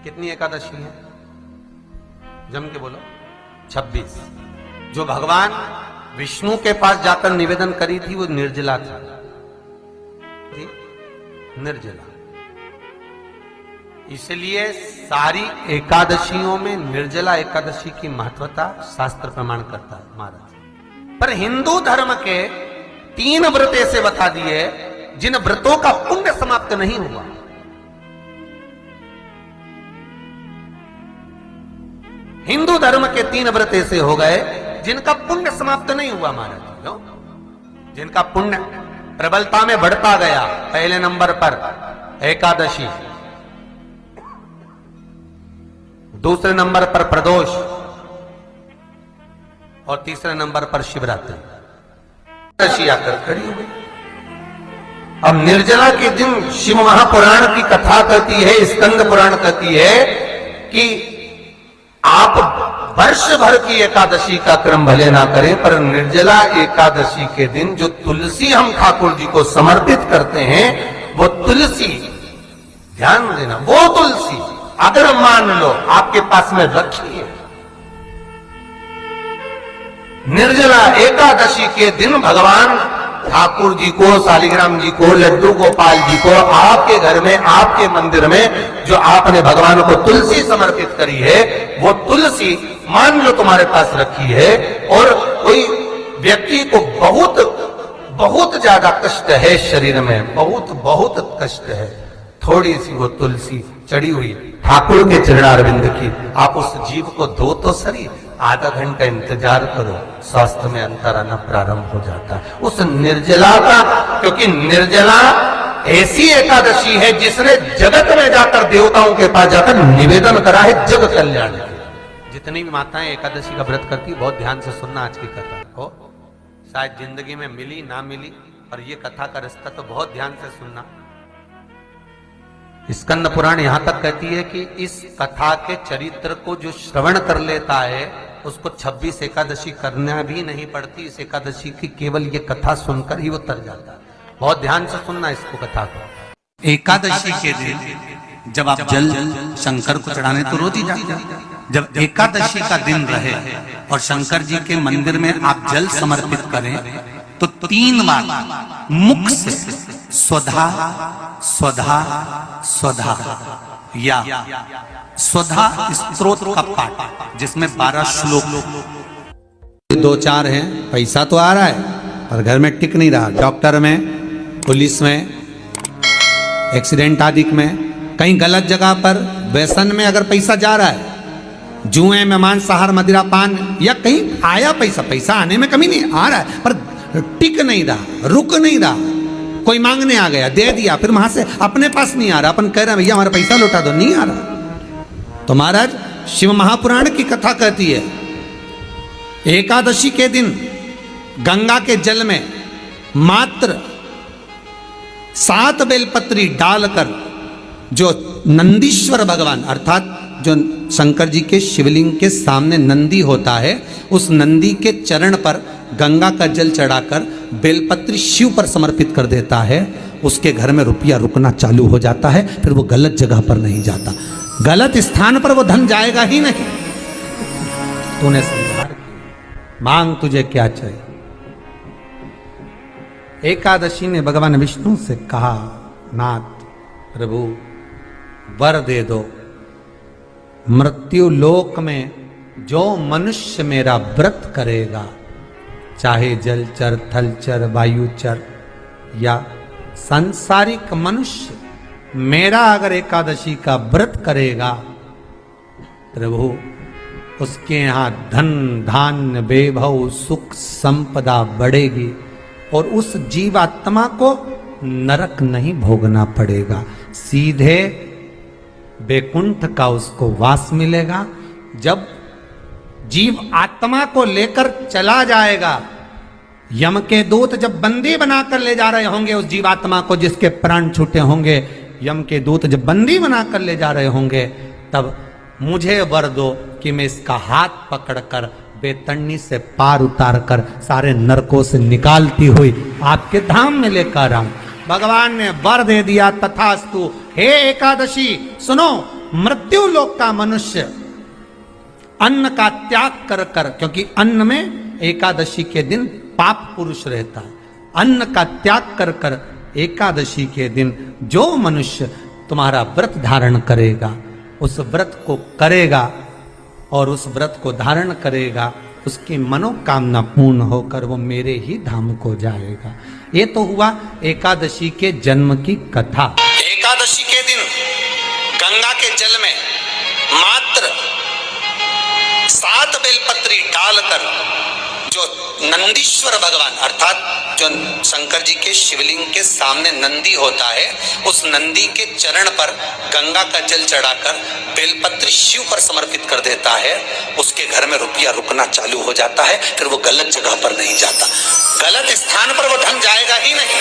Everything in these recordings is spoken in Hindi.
कितनी एकादशी है? जम के बोलो। 26। जो भगवान विष्णु के पास जाकर निवेदन करी थी वो निर्जला थी, निर्जला। इसलिए सारी एकादशियों में निर्जला एकादशी की महत्वता शास्त्र प्रमाण करता है महाराज। पर हिंदू धर्म के 3 व्रत ऐसे बता दिए जिन व्रतों का पुण्य समाप्त नहीं हुआ। हिंदू धर्म के 3 व्रत ऐसे हो गए जिनका पुण्य समाप्त नहीं हुआ महाराज। क्यों? जिनका पुण्य प्रबलता में बढ़ता गया। पहले नंबर पर एकादशी, दूसरे नंबर पर प्रदोष और तीसरे नंबर पर शिवरात्रि। एकादशी आकर खड़ी हो गई। अब निर्जला के दिन शिव महापुराण की कथा कहती है, स्कंद पुराण कहती है कि आप वर्ष भर की एकादशी का क्रम भले ना करें, पर निर्जला एकादशी के दिन जो तुलसी हम ठाकुर जी को समर्पित करते हैं, वो तुलसी, ध्यान देना, वो तुलसी अगर मान लो आपके पास में रखी है, निर्जला एकादशी के दिन भगवान ठाकुर जी को, शालिग्राम जी को, लड्डू गोपाल जी को आपके घर में, आपके मंदिर में जो आपने भगवान को तुलसी समर्पित करी है, वो तुलसी मान लो तुम्हारे पास रखी है और कोई व्यक्ति को बहुत बहुत ज्यादा कष्ट है शरीर में, बहुत बहुत कष्ट है, थोड़ी सी वो तुलसी चढ़ी हुई ठाकुर के चरणारविंद की, आप उस जीव को धो तो सही, आधा घंटा इंतजार करो, स्वास्थ्य में अंतर आना प्रारंभ हो जाता है उस निर्जला का। क्योंकि निर्जला ऐसी एकादशी है जिसने जगत में जाकर, देवताओं के पास जाकर निवेदन करा है जग कल्याण के। जितनी भी माताएं एकादशी का व्रत करती, बहुत ध्यान से सुनना आज की कथा को, शायद जिंदगी में मिली ना मिली, और ये कथा का रिश्ता तो बहुत ध्यान से सुनना। स्कंद पुराण यहां तक कहती है कि इस कथा के चरित्र को जो श्रवण कर लेता है उसको 26 एकादशी करना भी नहीं पड़ती। इस एकादशी की केवल ये कथा सुनकर ही वो तर जाता है। बहुत ध्यान से सुनना इसको, कथा को। एकादशी के दिन जब आप जल शंकर को चढ़ाने तो रोज ही जाते हैं। जब एकादशी का दिन रहे और शंकर जी के मंदिर में आप जल समर्पित करें तो 3 बार मुख से स्वधा स्वधा स्वधा या स्वधा स्तोत्र का पाठ, जिसमें 12 श्लोक, 2-4 हैं। पैसा तो आ रहा है पर घर में टिक नहीं रहा। डॉक्टर में, पुलिस में, एक्सीडेंट आदि में, कहीं गलत जगह पर, व्यसन में अगर पैसा जा रहा है, जुए में, मांसाहार, मदिरा पान, या कहीं आया पैसा, पैसा आने में कमी नहीं, आ रहा है पर टिक नहीं रहा, रुक नहीं रहा। कोई मांगने आ गया, दे दिया, फिर वहां से अपने पास नहीं आ रहा, अपन कह रहे हैं भैया हमारा पैसा लौटा दो, नहीं आ रहा। तो महाराज शिव महापुराण की कथा कहती है एकादशी के दिन गंगा के जल में मात्र 7 बेलपत्री डालकर जो नंदीश्वर भगवान, अर्थात जो शंकर जी के शिवलिंग के सामने नंदी होता है, उस नंदी के चरण पर गंगा का जल चढ़ाकर बेलपत्री शिव पर समर्पित कर देता है, उसके घर में रुपया रुकना चालू हो जाता है। फिर वो गलत जगह पर नहीं जाता, गलत स्थान पर वो धन जाएगा ही नहीं। तूने संहार किया, मांग तुझे क्या चाहिए। एकादशी ने भगवान विष्णु से कहा, नाथ प्रभु वर दे दो, मृत्यु लोक में जो मनुष्य मेरा व्रत करेगा, चाहे जलचर, थलचर, वायुचर या सांसारिक मनुष्य, मेरा अगर एकादशी का व्रत करेगा, प्रभु उसके यहां धन धान्य वैभव सुख संपदा बढ़ेगी और उस जीवात्मा को नरक नहीं भोगना पड़ेगा, सीधे वैकुंठ का उसको वास मिलेगा। जब जीव आत्मा को लेकर चला जाएगा, यम के दूत जब बंदी बनाकर ले जा रहे होंगे उस जीवात्मा को, जिसके प्राण छूटे होंगे, यम के दूत जब बंदी बनाकर ले जा रहे होंगे, तब मुझे वर दो कि मैं इसका हाथ पकड़कर बेतन्नी से पार उतार कर सारे नरकों से निकालती हुई आपके धाम में लेकर आऊं। भगवान ने वर दे दिया, तथास्तु। हे एकादशी सुनो, मृत्यु लोक का मनुष्य अन्न का त्याग कर कर, क्योंकि अन्न में एकादशी के दिन पाप पुरुष रहता है, अन्न का त्याग कर कर एकादशी के दिन जो मनुष्य तुम्हारा व्रत धारण करेगा, उस व्रत को करेगा और उस व्रत को धारण करेगा, उसकी मनोकामना पूर्ण होकर वो मेरे ही धाम को जाएगा। ये तो हुआ एकादशी के जन्म की कथा। एकादशी के दिन गंगा के जल में मात्र 7 बेलपत्री डालकर जो नंदीश्वर भगवान अर्थात जो शंकर जी के शिवलिंग के सामने नंदी होता है, उस नंदी के चरण पर गंगा का जल चढ़ाकर बेलपत्री शिव पर समर्पित कर देता है, उसके घर में रुपया रुकना चालू हो जाता है। फिर वो गलत जगह पर नहीं जाता, गलत स्थान पर वो धन जाएगा ही नहीं।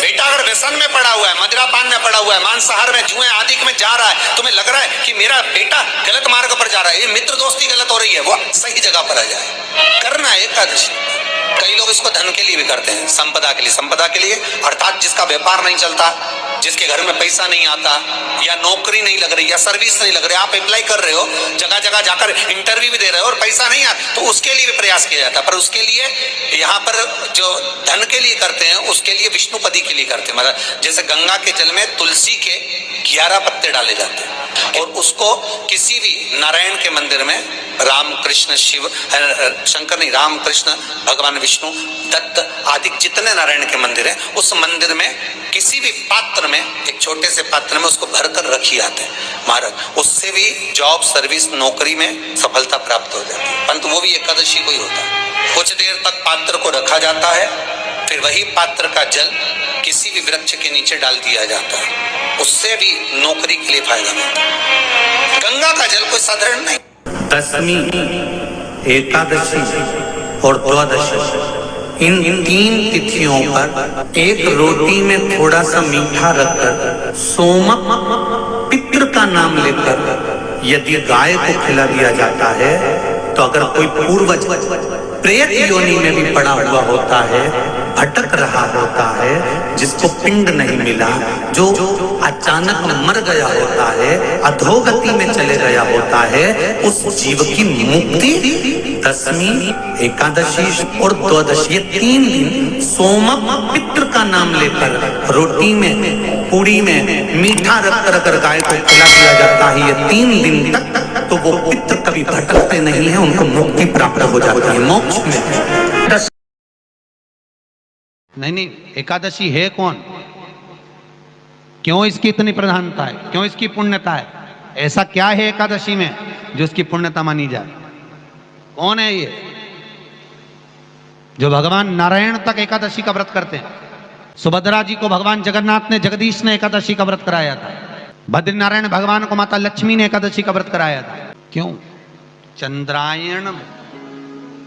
बेटा अगर व्यसन में पड़ा हुआ है, मदिरापान में पड़ा हुआ है, मांसाहार में, जुए आदि में जा रहा है, तुम्हें लग रहा है कि मेरा बेटा गलत मार्ग पर जा रहा है, ये मित्र दोस्ती गलत हो रही है, वो सही जगह पर आ जाए। करना है एकादशी। कई लोग इसको धन के लिए भी करते हैं, संपदा के लिए। संपदा के लिए अर्थात जिसका व्यापार नहीं चलता, जिसके घर में पैसा नहीं आता, या नौकरी नहीं लग रही, या सर्विस नहीं लग रही, आप अप्लाई कर रहे हो, जगह जगह जाकर इंटरव्यू भी दे रहे हो और पैसा नहीं आता, तो उसके लिए भी प्रयास किया जाता है। पर उसके लिए यहाँ पर जो धन के लिए करते हैं, उसके लिए विष्णुपदी के लिए करते हैं। मतलब जैसे गंगा के जल में तुलसी के 11 पत्ते डाले जाते हैं और उसको किसी भी नारायण के मंदिर में राम कृष्ण शिव शंकर नहीं, राम कृष्ण भगवान विष्णु दत्त आदि जितने नारायण के मंदिर हैं, उस मंदिर में किसी भी पात्र में, एक छोटे से पात्र में उसको भरकर रखी आते हैं महाराज। उससे भी जॉब सर्विस नौकरी में सफलता प्राप्त हो जाती है, परंतु वो भी एकादशी को ही होता है। कुछ देर तक पात्र को रखा जाता है, फिर वही पात्र का जल किसी भी वृक्ष के नीचे डाल दिया जाता है, उससे भी नौकरी के लिए फायदा मिलता है। गंगा का जल कोई साधारण नहीं। दशमी, एकादशी और द्वादशी, इन 3 तिथियों पर एक रोटी में थोड़ा सा मीठा रखकर सोमक पितृ का नाम लेकर यदि गाय को खिला दिया जाता है, तो अगर कोई पूर्वज प्रेत योनि में भी पड़ा हुआ होता है, भटक रहा होता है, जिसको पिंड नहीं मिला, जो अचानक मर गया होता है, अधोगति में चले गया होता है, उस जीव की मुक्ति दशमी, एकादशी और द्वादशी, 3 दिन सोमक पितृ का नाम लेकर रोटी में, पूड़ी में मीठा रखकर अगर गाय को खिला दिया जाता है ये 3 दिन तक, तो वो पितृ कभी भटकते नहीं है, उनको मुक्ति प्राप्त हो जाती है, मोक्ष में। नहीं, एकादशी है कौन? क्यों इसकी इतनी प्रधानता है? क्यों इसकी पुण्यता है? ऐसा क्या है एकादशी में जो इसकी पुण्यता मानी जाए? कौन है ये जो भगवान नारायण तक एकादशी का व्रत करते हैं? सुभद्रा जी को भगवान जगन्नाथ ने, जगदीश ने एकादशी का व्रत कराया था। बद्रीनारायण भगवान को माता लक्ष्मी ने एकादशी का व्रत कराया था। क्यों? चंद्रायण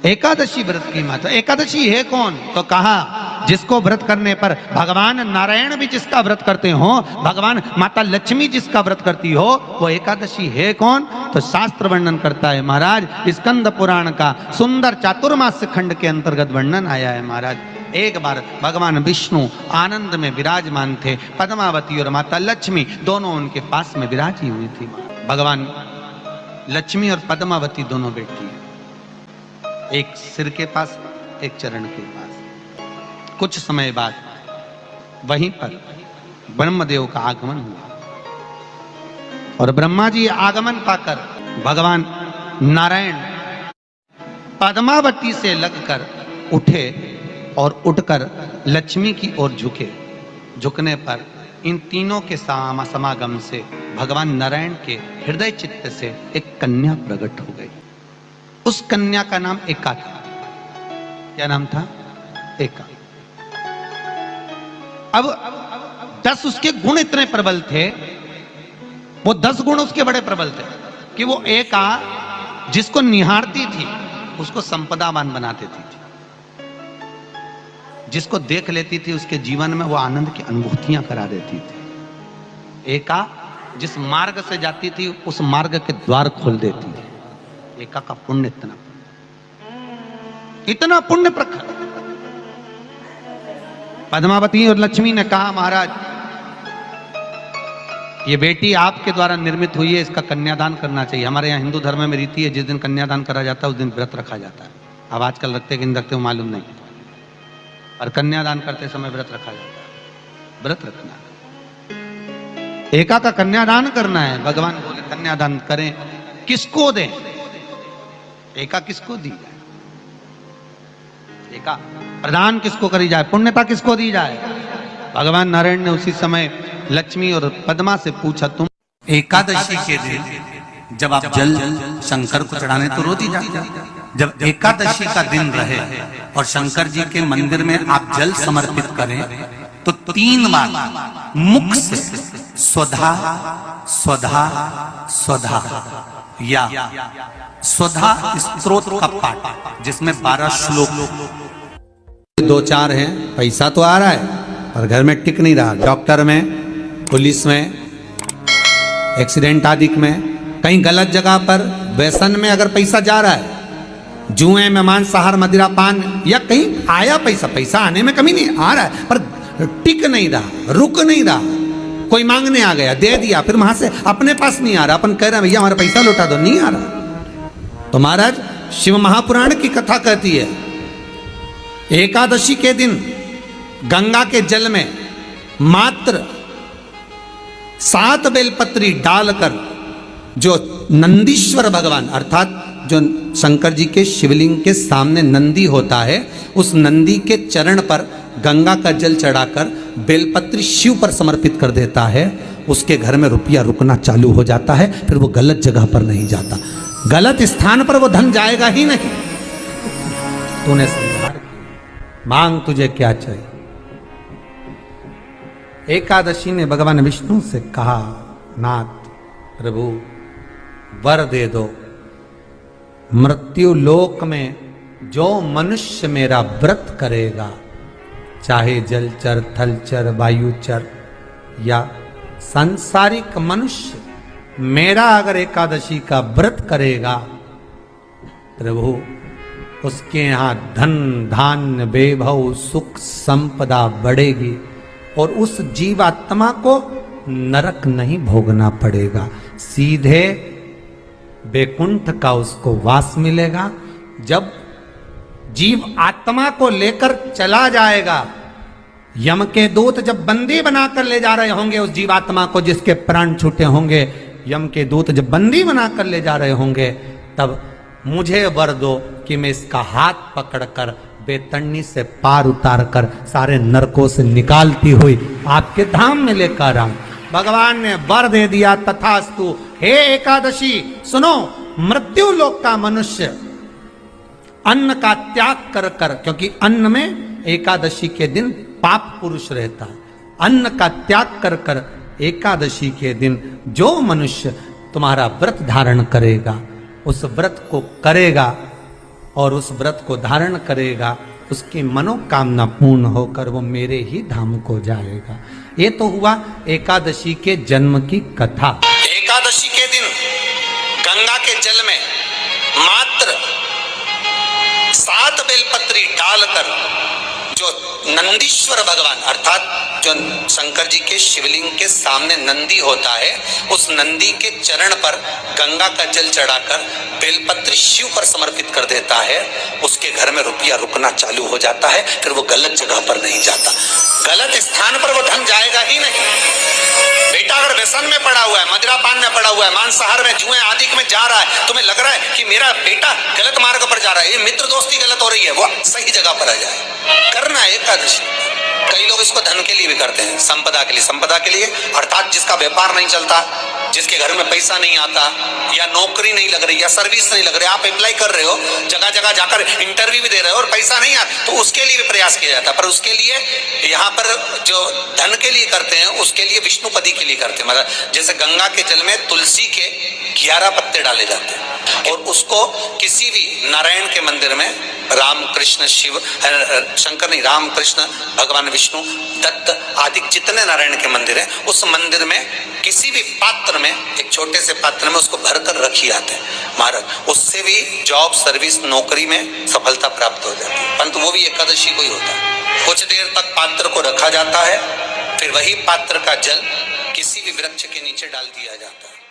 एकादशी व्रत की माता। एकादशी है कौन? तो कहा जिसको व्रत करने पर भगवान नारायण भी जिसका व्रत करते हो, भगवान माता लक्ष्मी जिसका व्रत करती हो, वो एकादशी है कौन? तो शास्त्र वर्णन करता है महाराज, स्कंद पुराण का सुंदर चातुर्मास्य खंड के अंतर्गत वर्णन आया है महाराज। एक बार भगवान विष्णु आनंद में विराजमान थे, पद्मावती और माता लक्ष्मी दोनों उनके पास में विराजी हुई थी। भगवान लक्ष्मी और पद्मावती दोनों बैठी, एक सिर के पास, एक चरण के पास। कुछ समय बाद वहीं पर ब्रह्मदेव का आगमन हुआ और ब्रह्मा जी आगमन पाकर भगवान नारायण पद्मावती से लगकर उठे और उठकर लक्ष्मी की ओर झुके। झुकने पर इन तीनों के समागम से भगवान नारायण के हृदय चित्त से एक कन्या प्रकट हो गई। उस कन्या का नाम एका था। क्या नाम था? एका। अब 10 उसके गुण इतने प्रबल थे, वो 10 गुण उसके बड़े प्रबल थे कि वो एका जिसको निहारती थी उसको संपदावान बना देती थी, जिसको देख लेती थी उसके जीवन में वो आनंद की अनुभूतियां करा देती थी। एका जिस मार्ग से जाती थी उस मार्ग के द्वार खोल देती थी। एका का पुण्य इतना पुण्य प्रखर। पद्मावती और लक्ष्मी ने कहा महाराज ये बेटी आपके द्वारा निर्मित हुई है, इसका कन्यादान करना चाहिए। हमारे यहाँ हिंदू धर्म में रीति है, जिस दिन कन्यादान करा जाता है उस दिन व्रत रखा जाता है। अब आजकल रखते कि नहीं रखते मालूम नहीं, और कन्यादान करते समय व्रत रखा जाता है। व्रत रखना, एका का कन्यादान करना है। भगवान बोले कन्यादान करें, किसको दें? एका किसको दी जाए? एका प्रदान किसको करी जाए? पुण्यता किसको दी जाए? भगवान नारायण ने उसी समय लक्ष्मी और पद्मा से पूछा, तुम एकादशी के दिन जब आप जल शंकर को चढ़ाने तो रोज ही जाते हैं। जब एकादशी का दिन रहे और शंकर जी के मंदिर में आप जल समर्पित करें तो 3 बार मुख से स्वधा स्वधा स्वधा या स्वधा स्तोत्र का पाठ, जिसमें 12 श्लोक। 2-4 हैं, पैसा तो आ रहा है पर घर में टिक नहीं रहा। डॉक्टर में, पुलिस में, एक्सीडेंट आदि में, कहीं गलत जगह पर, व्यसन में अगर पैसा जा रहा है, जुए में, मांसाहार, मदिरा पान, या कहीं आया पैसा, पैसा आने में कमी नहीं, आ रहा है पर टिक नहीं रहा, रुक नहीं रहा। कोई मांगने आ गया, दे दिया, फिर वहां से अपने पास नहीं आ रहा, अपन कह रहे हैं भैया हमारा पैसा लौटा दो, नहीं आ रहा। तो महाराज शिव महापुराण की कथा कहती है, एकादशी के दिन गंगा के जल में मात्र 7 बेलपत्री डालकर, जो नंदीश्वर भगवान अर्थात जो शंकर जी के शिवलिंग के सामने नंदी होता है, उस नंदी के चरण पर गंगा का जल चढ़ाकर बेलपत्री शिव पर समर्पित कर देता है, उसके घर में रुपया रुकना चालू हो जाता है। फिर वो गलत जगह पर नहीं जाता, गलत स्थान पर वो धन जाएगा ही नहीं। तूने संहार किया, मांग तुझे क्या चाहिए? एकादशी ने भगवान विष्णु से कहा, नाथ प्रभु वर दे दो, मृत्यु लोक में जो मनुष्य मेरा व्रत करेगा, चाहे जलचर, थलचर, वायुचर या सांसारिक मनुष्य, मेरा अगर एकादशी का व्रत करेगा, प्रभु उसके यहाँ धन धान्य वैभव सुख संपदा बढ़ेगी और उस जीवात्मा को नरक नहीं भोगना पड़ेगा, सीधे वैकुंठ का उसको वास मिलेगा। जब जीव आत्मा को लेकर चला जाएगा, यम के दूत जब बंदी बनाकर ले जा रहे होंगे उस जीवात्मा को, जिसके प्राण छूटे होंगे, यम के दूत जब बंदी बनाकर ले जा रहे होंगे, तब मुझे वर दो कि मैं इसका हाथ पकड़कर बेतन्नी से पार उतार कर सारे नरकों से निकालती हुई आपके धाम में लेकर आऊं। भगवान ने वर दे दिया, तथास्तु। हे एकादशी सुनो, मृत्यु लोक का मनुष्य अन्न का त्याग कर कर, क्योंकि अन्न में एकादशी के दिन पाप पुरुष रहता है, अन्न का त्याग कर कर एकादशी के दिन जो मनुष्य तुम्हारा व्रत धारण करेगा, उस व्रत को करेगा और उस व्रत को धारण करेगा, उसकी मनोकामना पूर्ण होकर वो मेरे ही धाम को जाएगा। ये तो हुआ एकादशी के जन्म की कथा। एकादशी के दिन गंगा के जल में मात्र 7 बेलपत्री डालकर, जो नंदीश्वर भगवान अर्थात जो शंकर जी के शिवलिंग के सामने नंदी होता है, उस नंदी के चरण पर गंगा का जल चढ़ाकर बेलपत्री शिव पर समर्पित कर देता है, उसके घर में रुपया रुकना चालू हो जाता है। फिर वो गलत जगह पर नहीं जाता, गलत स्थान पर वो धन जाएगा ही नहीं। बेटा अगर व्यसन में पड़ा हुआ है, मदिरा पान में पड़ा हुआ है, मांसाहार में, जुए आदि में जा रहा है, तुम्हें लग रहा है कि मेरा बेटा गलत मार्ग पर जा रहा है, ये मित्र दोस्ती गलत हो रही है, वो सही जगह पर आ जाए। करना है एकादशी। कई लोग इसको धन के लिए भी करते हैं, संपदा के लिए। संपदा के लिए अर्थात जिसका व्यापार नहीं चलता, जिसके घर में पैसा नहीं आता, या नौकरी नहीं लग रही, या सर्विस नहीं लग रही, आप अप्लाई कर रहे हो, जगह जगह जाकर इंटरव्यू भी दे रहे हो और पैसा नहीं आता, तो उसके लिए भी प्रयास किया जाता है। पर उसके लिए यहाँ पर जो धन के लिए करते हैं, उसके लिए विष्णुपदी के लिए करते हैं। मतलब जैसे गंगा के जल में तुलसी के 11 पत्ते डाले जाते हैं और उसको किसी भी नारायण के मंदिर में, राम कृष्ण शिव, शंकर नहीं, राम कृष्ण भगवान विष्णु, दत्त आदि जितने नारायण के मंदिर हैं, उस मंदिर में किसी भी पात्र में, एक छोटे से पात्र में उसको भरकर रखी आते हैं महाराज। उससे भी जॉब, सर्विस, नौकरी में सफलता प्राप्त हो जाती है। परंतु वो भी एकादशी को ही होता है। कुछ देर तक पात्र को रखा जाता है, फिर वही पात्र का जल किसी भी वृक्ष के नीचे डाल दिया जाता।